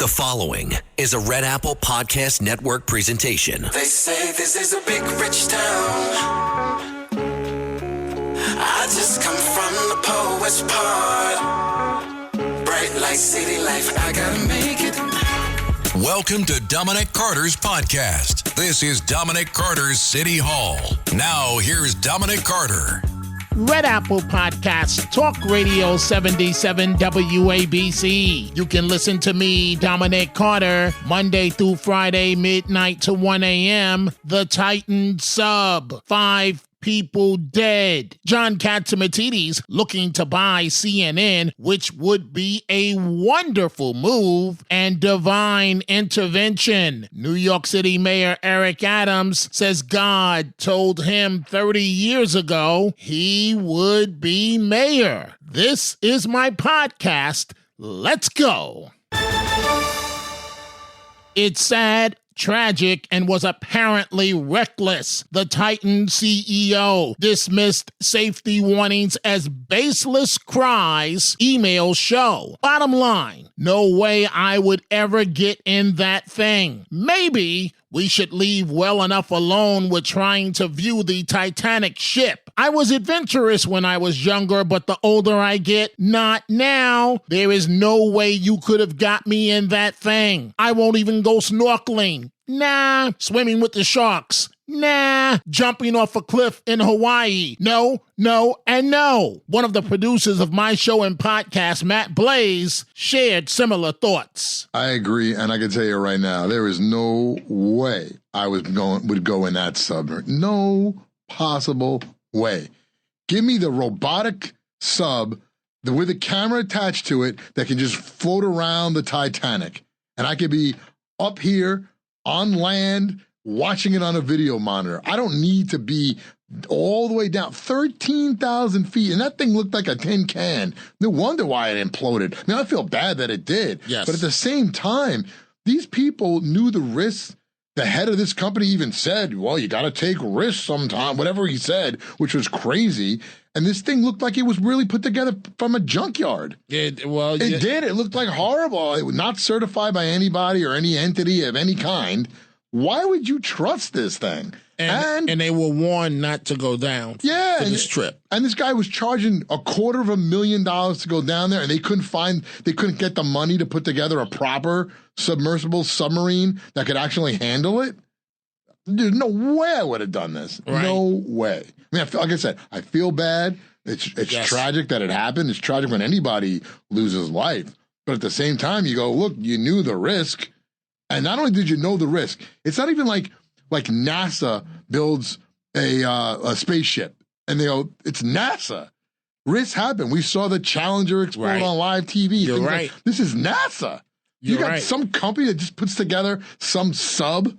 The following is a Red Apple Podcast Network presentation. They say this is a big rich town. I just come from the poet's part. Bright light, city life, I gotta make it. Welcome to Dominic Carter's podcast. This is Dominic Carter's City Hall. Now, here's Dominic Carter. Red Apple Podcast, Talk Radio 77 WABC. You can listen to me, Dominic Carter, Monday through Friday, midnight to 1 a.m. The Titan Sub, 5 people dead. John Catsimatidis looking to buy CNN, which would be a wonderful move and divine intervention. New York City Mayor Eric Adams says God told him 30 years ago he would be mayor. This is my podcast. Let's go. It's sad, tragic, and was apparently reckless. The Titan CEO dismissed safety warnings as baseless cries, emails show. Bottom line, no way I would ever get in that thing. Maybe we should leave well enough alone with trying to view the Titanic ship. I was adventurous when I was younger, but the older I get, not now. There is no way you could have got me in that thing. I won't even go snorkeling. Nah. Swimming with the sharks. Nah. Jumping off a cliff in Hawaii. No, and no. One of the producers of my show and podcast, Matt Blaze, shared similar thoughts. I agree, and I can tell you right now, there is no way I would go in that submarine. No possible way. Give me the robotic sub with a camera attached to it that can just float around the Titanic, and I could be up here on land watching it on a video monitor. I don't need to be all the way down 13,000 feet, and that thing looked like a tin can. No wonder why it imploded. I mean, I feel bad that it did. Yes. But at the same time, these people knew the risks. The head of this company even said, well, you got to take risks sometime, whatever he said, which was crazy. And this thing looked like it was really put together from a junkyard. It did. It looked like horrible. It was not certified by anybody or any entity of any kind. Why would you trust this thing? And they were warned not to go down for this trip. And this guy was charging $250,000 to go down there, and they couldn't get the money to put together a proper submersible submarine that could actually handle it. There's no way I would have done this. Right. No way. I mean, like I said, I feel bad. It's tragic that it happened. It's tragic when anybody loses life. But at the same time, you go, look, you knew the risk. And not only did you know the risk, it's not even like NASA builds a spaceship and they go, it's NASA. Risks happen. We saw the Challenger explode on live TV. You're right. This is NASA. You got some company that just puts together some sub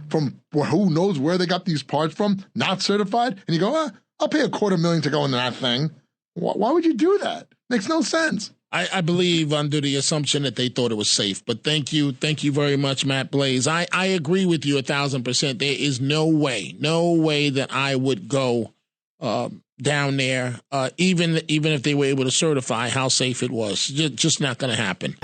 from who knows where they got these parts from, not certified, and you go, I'll pay $250,000 to go into that thing. Why would you do that? Makes no sense. I believe under the assumption that they thought it was safe. But thank you very much, Matt Blaze. I agree with you 1,000%. There is no way that I would go down there, even if they were able to certify how safe it was. Just not going to happen.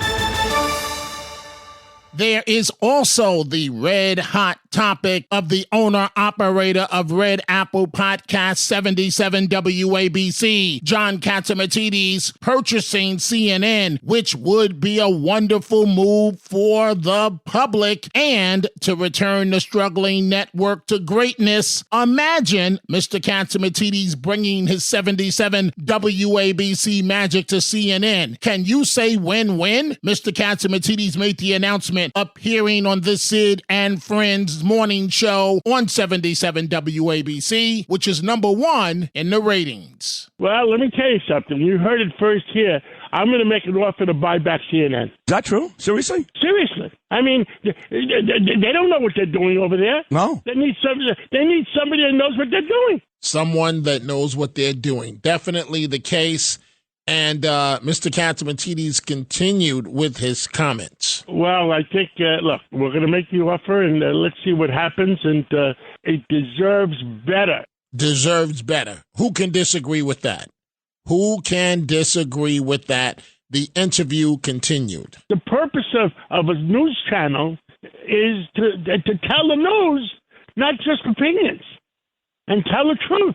There is also the red hot topic of the owner-operator of Red Apple Podcast 77 WABC, John Catsimatidis, purchasing CNN, which would be a wonderful move for the public and to return the struggling network to greatness. Imagine Mr. Catsimatidis bringing his 77 WABC magic to CNN. Can you say win-win? Mr. Catsimatidis made the announcement appearing on the Sid and Friends morning show on 77 WABC, which is #1 in the ratings. Well, let me tell you something. You heard it first here. I'm going to make an offer to buy back CNN. Is that true? Seriously? Seriously. I mean, they don't know what they're doing over there. No. They need somebody that knows what they're doing. Someone that knows what they're doing. Definitely the case. And Mr. Catsimatidis continued with his comments. Well, I think, look, we're going to make the offer, and let's see what happens, and it deserves better. Deserves better. Who can disagree with that? Who can disagree with that? The interview continued. The purpose of a news channel is to tell the news, not just opinions, and tell the truth.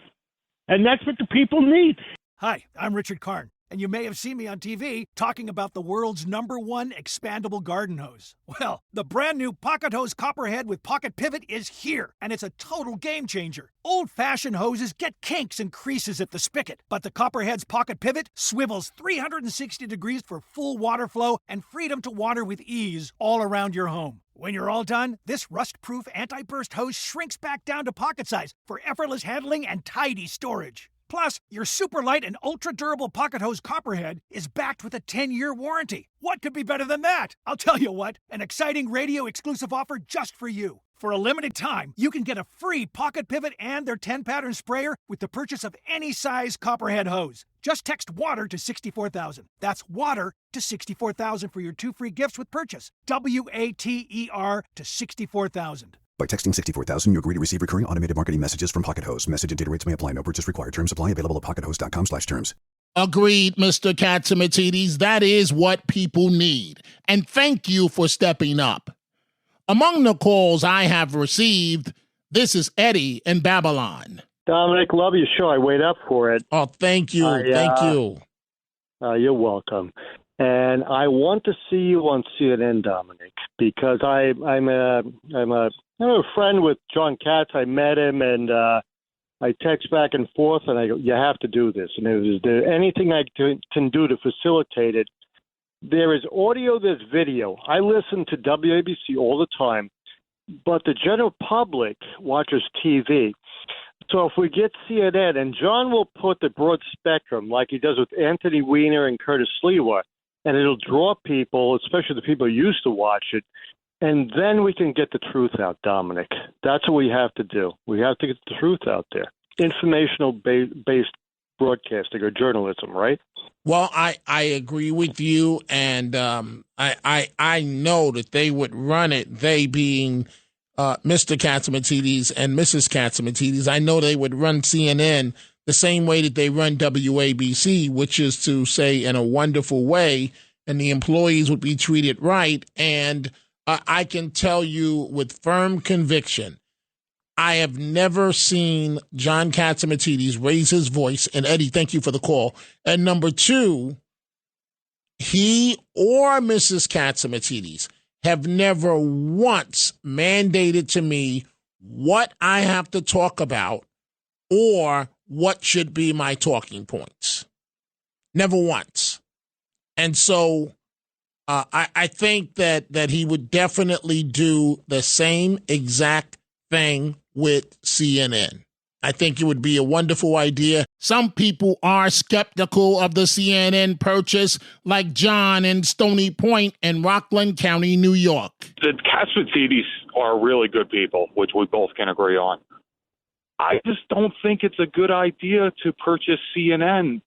And that's what the people need. Hi, I'm Richard Karn, and you may have seen me on TV talking about the world's #1 expandable garden hose. Well, the brand new Pocket Hose Copperhead with Pocket Pivot is here, and it's a total game changer. Old-fashioned hoses get kinks and creases at the spigot, but the Copperhead's Pocket Pivot swivels 360 degrees for full water flow and freedom to water with ease all around your home. When you're all done, this rust-proof anti-burst hose shrinks back down to pocket size for effortless handling and tidy storage. Plus, your super light and ultra-durable Pocket Hose Copperhead is backed with a 10-year warranty. What could be better than that? I'll tell you what, an exciting radio-exclusive offer just for you. For a limited time, you can get a free Pocket Pivot and their 10-pattern sprayer with the purchase of any size Copperhead hose. Just text WATER to 64,000. That's WATER to 64,000 for your 2 free gifts with purchase. WATER to 64,000. By texting 64,000, you agree to receive recurring automated marketing messages from Pocket Hose. Message and data rates may apply. No purchase required. Terms apply. Available at pockethose.com/terms. Agreed, Mr. Catsimatidis. That is what people need. And thank you for stepping up. Among the calls I have received, this is Eddie in Babylon. Dominic, love your show. I wait up for it. Oh, thank you. Thank you. You're welcome. And I want to see you on CNN, Dominic, because I'm a friend with John Katz. I met him, and I text back and forth, and I go, you have to do this. And is there anything I can do to facilitate it? There is audio, there's video. I listen to WABC all the time, but the general public watches TV. So if we get CNN, and John will put the broad spectrum like he does with Anthony Weiner and Curtis Sliwa, and it'll draw people, especially the people who used to watch it, and then we can get the truth out, Dominic. That's what we have to do. We have to get the truth out there. Informational-based broadcasting or journalism, right? Well, I agree with you, and I know that they would run it, they being Mr. Catsimatidis and Mrs. Catsimatidis. I know they would run CNN the same way that they run WABC, which is to say in a wonderful way, and the employees would be treated right. And I can tell you with firm conviction, I have never seen John Catsimatidis raise his voice. And Eddie, thank you for the call. And number two, he or Mrs. Catsimatidis have never once mandated to me what I have to talk about or what should be my talking points. Never once. And so I think that he would definitely do the same exact thing with CNN. I think it would be a wonderful idea. Some people are skeptical of the CNN purchase, like John in Stony Point in Rockland County, New York. The Catsimatidis are really good people, which we both can agree on. I just don't think it's a good idea to purchase CNN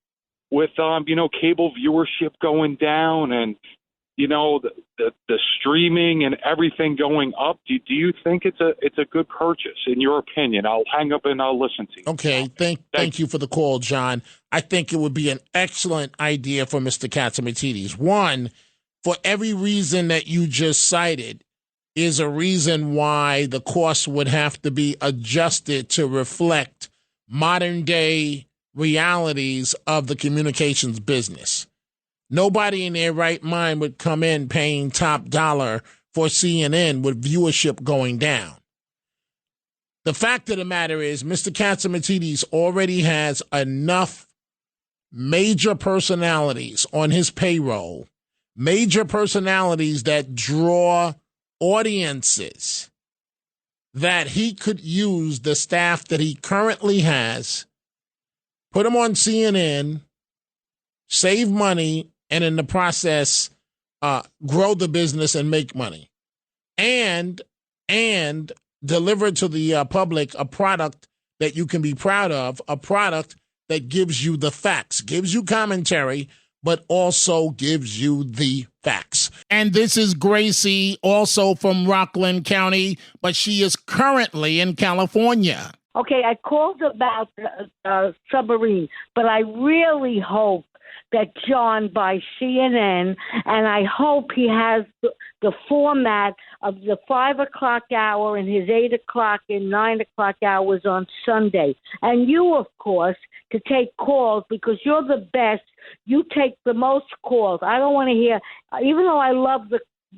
with, cable viewership going down and, the streaming and everything going up. Do you think it's a good purchase, in your opinion? I'll hang up and I'll listen to you. Okay, thank you for the call, John. I think it would be an excellent idea for Mr. Catsimatidis. One, for every reason that you just cited, is a reason why the cost would have to be adjusted to reflect modern-day realities of the communications business. Nobody in their right mind would come in paying top dollar for CNN with viewership going down. The fact of the matter is Mr. Catsimatidis already has enough major personalities on his payroll, major personalities that draw audiences, that he could use the staff that he currently has, put them on CNN, save money, and in the process, grow the business and make money, and deliver to the public a product that you can be proud of, a product that gives you the facts, gives you commentary, but also gives you the facts. And this is Gracie, also from Rockland County, but she is currently in California. Okay, I called about submarine, but I really hope that John buys CNN, and I hope he has the format of the 5 o'clock hour and his 8 o'clock and 9 o'clock hours on Sunday. And you, of course, to take calls because you're the best. You take the most calls. I don't want to hear, even though I love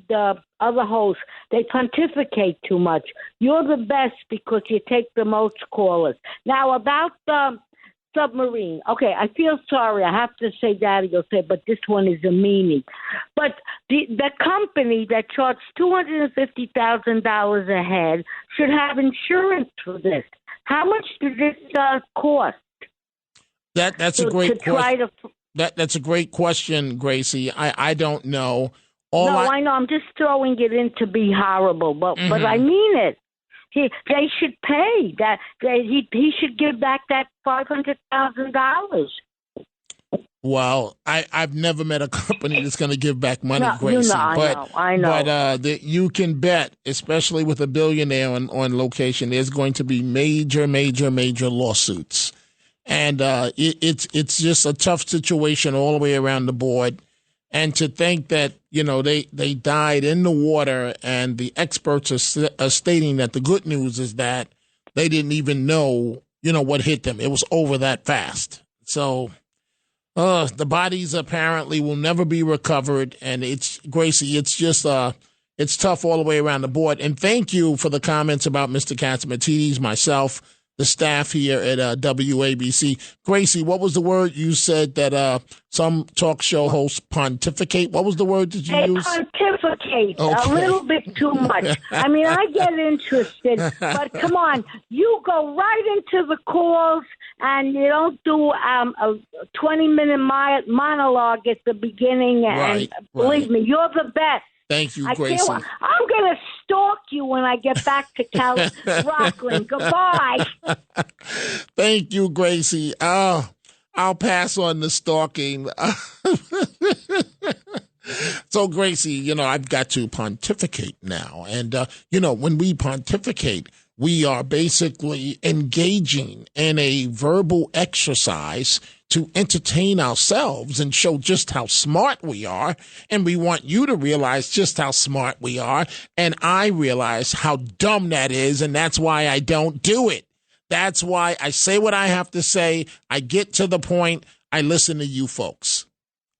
the other hosts, they pontificate too much. You're the best because you take the most callers. Now, about the submarine. Okay, I feel sorry. I have to say that, you'll say, but this one is a meanie. But the company that charged $250,000 a head should have insurance for this. How much did this cost? That's a great question. That's a great question, Gracie. I don't know. I know. I'm just throwing it in to be horrible, but I mean it. They should pay that. He should give back that $500,000. Well, I've never met a company that's going to give back money, Gracie. I know. But you can bet, especially with a billionaire on location, there's going to be major lawsuits, and it's just a tough situation all the way around the board. And to think that, they died in the water, and the experts are stating that the good news is that they didn't even know, what hit them. It was over that fast. So the bodies apparently will never be recovered. And Gracie, it's just it's tough all the way around the board. And thank you for the comments about Mr. Catsimatidis, myself, the staff here at WABC. Gracie, what was the word you said that some talk show hosts pontificate? What was the word that you used? Pontificate a little bit too much. I mean, I get interested, but come on, you go right into the calls and you don't do a 20-minute monologue at the beginning. And believe me, you're the best. Thank you, Gracie. I'm going to stalk you when I get back to Rockland. Goodbye. Thank you, Gracie. I'll pass on the stalking. So, Gracie, I've got to pontificate now. And, when we pontificate, we are basically engaging in a verbal exercise to entertain ourselves and show just how smart we are. And we want you to realize just how smart we are. And I realize how dumb that is. And that's why I don't do it. That's why I say what I have to say. I get to the point. I listen to you folks.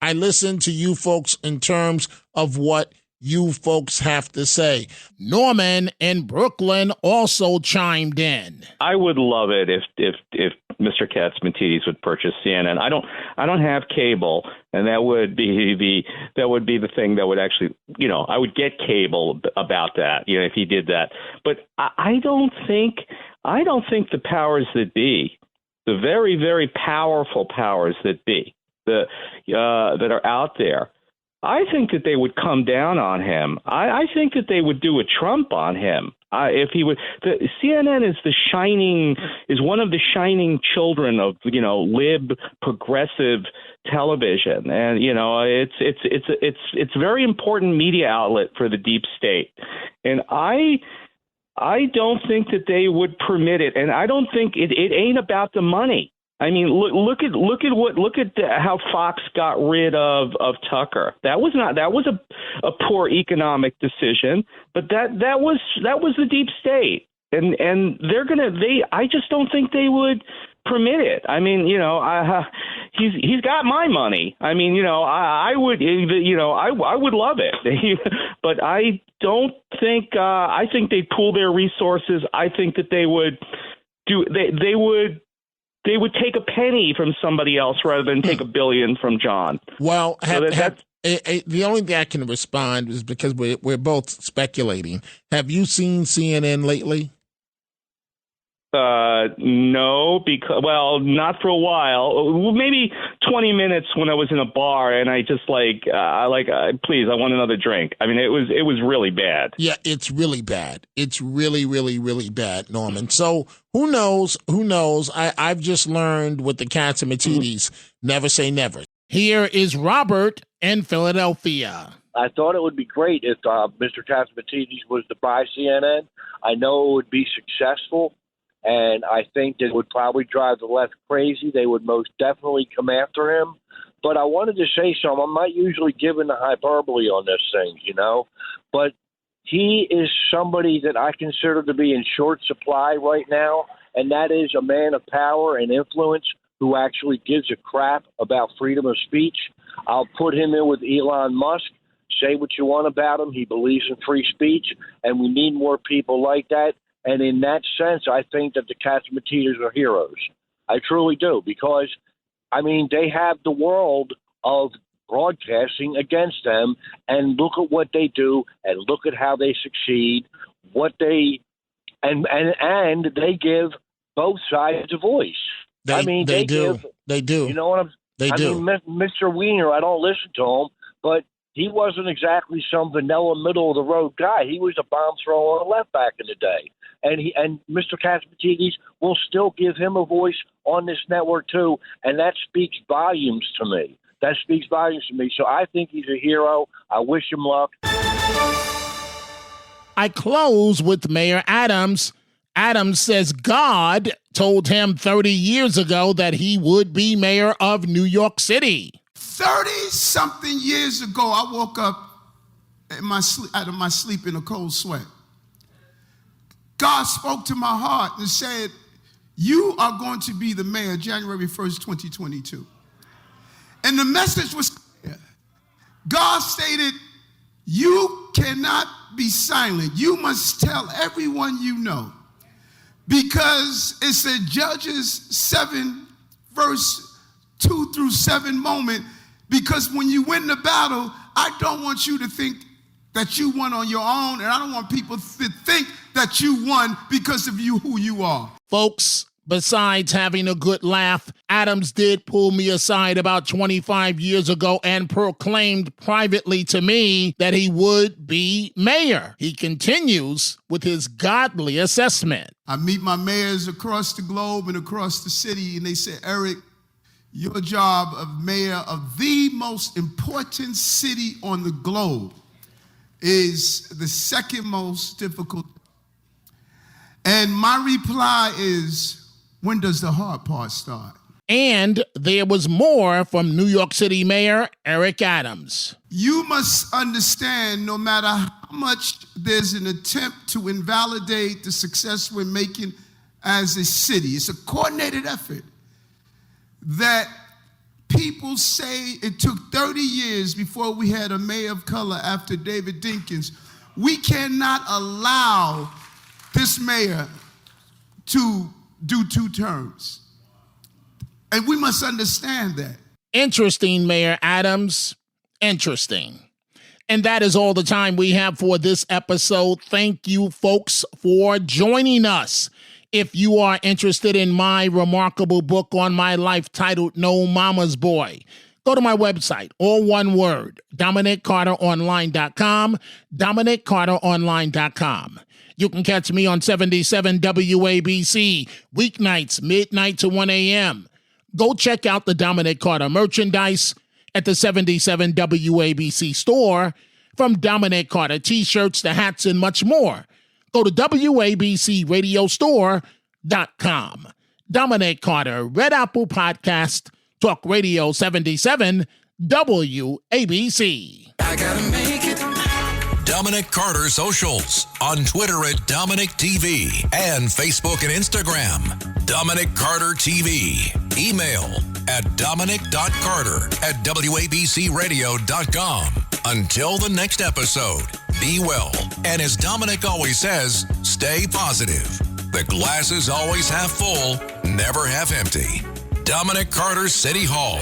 I listen to you folks in terms of what you folks have to say. Norman in Brooklyn also chimed in. I would love it if Mr. Catsimatidis would purchase CNN. I don't have cable, and that would be the thing that would actually, I would get cable about that, if he did that. But I don't think the powers that be, the very, very powerful powers that be, that are out there, I think that they would come down on him. I think that they would do a Trump on him. If he would, CNN is one of the shining children of lib progressive television, and it's a very important media outlet for the deep state, and I don't think that they would permit it, and I don't think it ain't about the money. I mean, look at how Fox got rid of Tucker. That was a poor economic decision, but that was the deep state, and I just don't think they would permit it. I mean, he's got my money. I mean, I would love it, but I don't think I think they'd pool their resources. I think that they would They would take a penny from somebody else rather than take $1 billion from John. Well, the only thing I can respond is because we're both speculating. Have you seen CNN lately? No, not for a while. Maybe 20 minutes when I was in a bar, and I just please, I want another drink. I mean, it was really bad. Yeah, it's really bad. It's really, really, really bad, Norman. So who knows? I've just learned with the Catsimatidis, never say never. Here is Robert in Philadelphia. I thought it would be great if Mr. Catsimatidis was to buy CNN. I know it would be successful. And I think that would probably drive the left crazy. They would most definitely come after him. But I wanted to say something. I'm not usually given the hyperbole on this thing, but he is somebody that I consider to be in short supply right now, and that is a man of power and influence who actually gives a crap about freedom of speech. I'll put him in with Elon Musk. Say what you want about him. He believes in free speech, and we need more people like that. And in that sense, I think that the Catsimatidis are heroes. I truly do, because, they have the world of broadcasting against them, and look at what they do, and look at how they succeed, and they give both sides a voice. They do. You know what They do. Mr. Weiner, I don't listen to him, but he wasn't exactly some vanilla middle-of-the-road guy. He was a bomb thrower on the left back in the day. And Mr. Catsimatidis will still give him a voice on this network, too, and that speaks volumes to me. So I think he's a hero. I wish him luck. I close with Mayor Adams. Adams says God told him 30 years ago that he would be mayor of New York City. 30-something years ago, I woke up out of my sleep in a cold sweat. God spoke to my heart and said, you are going to be the mayor January 1st, 2022. And the message was clear. God stated, you cannot be silent. You must tell everyone you know. Because it's a Judges 7, verse 2 through 7 moment. Because when you win the battle, I don't want you to think that you won on your own, and I don't want people to think that you won because of who you are. Folks, besides having a good laugh, Adams did pull me aside about 25 years ago and proclaimed privately to me that he would be mayor. He continues with his godly assessment. I meet my mayors across the globe and across the city, and they say, Eric, your job of mayor of the most important city on the globe is the second most difficult. And my reply is, when does the hard part start? And there was more from New York City Mayor Eric Adams. You must understand, no matter how much there's an attempt to invalidate the success we're making as a city, it's a coordinated effort, that people say it took 30 years before we had a mayor of color after David Dinkins. We cannot allow this mayor to do 2 terms. And we must understand that. Interesting, Mayor Adams. Interesting. And that is all the time we have for this episode. Thank you, folks, for joining us. If you are interested in my remarkable book on my life titled No Mama's Boy, go to my website, all one word, DominicCarterOnline.com, DominicCarterOnline.com. You can catch me on 77 WABC, weeknights, midnight to 1 a.m. Go check out the Dominic Carter merchandise at the 77 WABC store, from Dominic Carter t-shirts to hats and much more. Go to WABCRadiostore.com. Dominic Carter, Red Apple Podcast, Talk Radio 77, WABC. I gotta make it. Dominic Carter Socials on Twitter at Dominic TV and Facebook and Instagram. Dominic Carter TV. Email at dominic.carter@wabcradio.com. Until the next episode, be well. And as Dominic always says, stay positive. The glass is always half full, never half empty. Dominic Carter City Hall.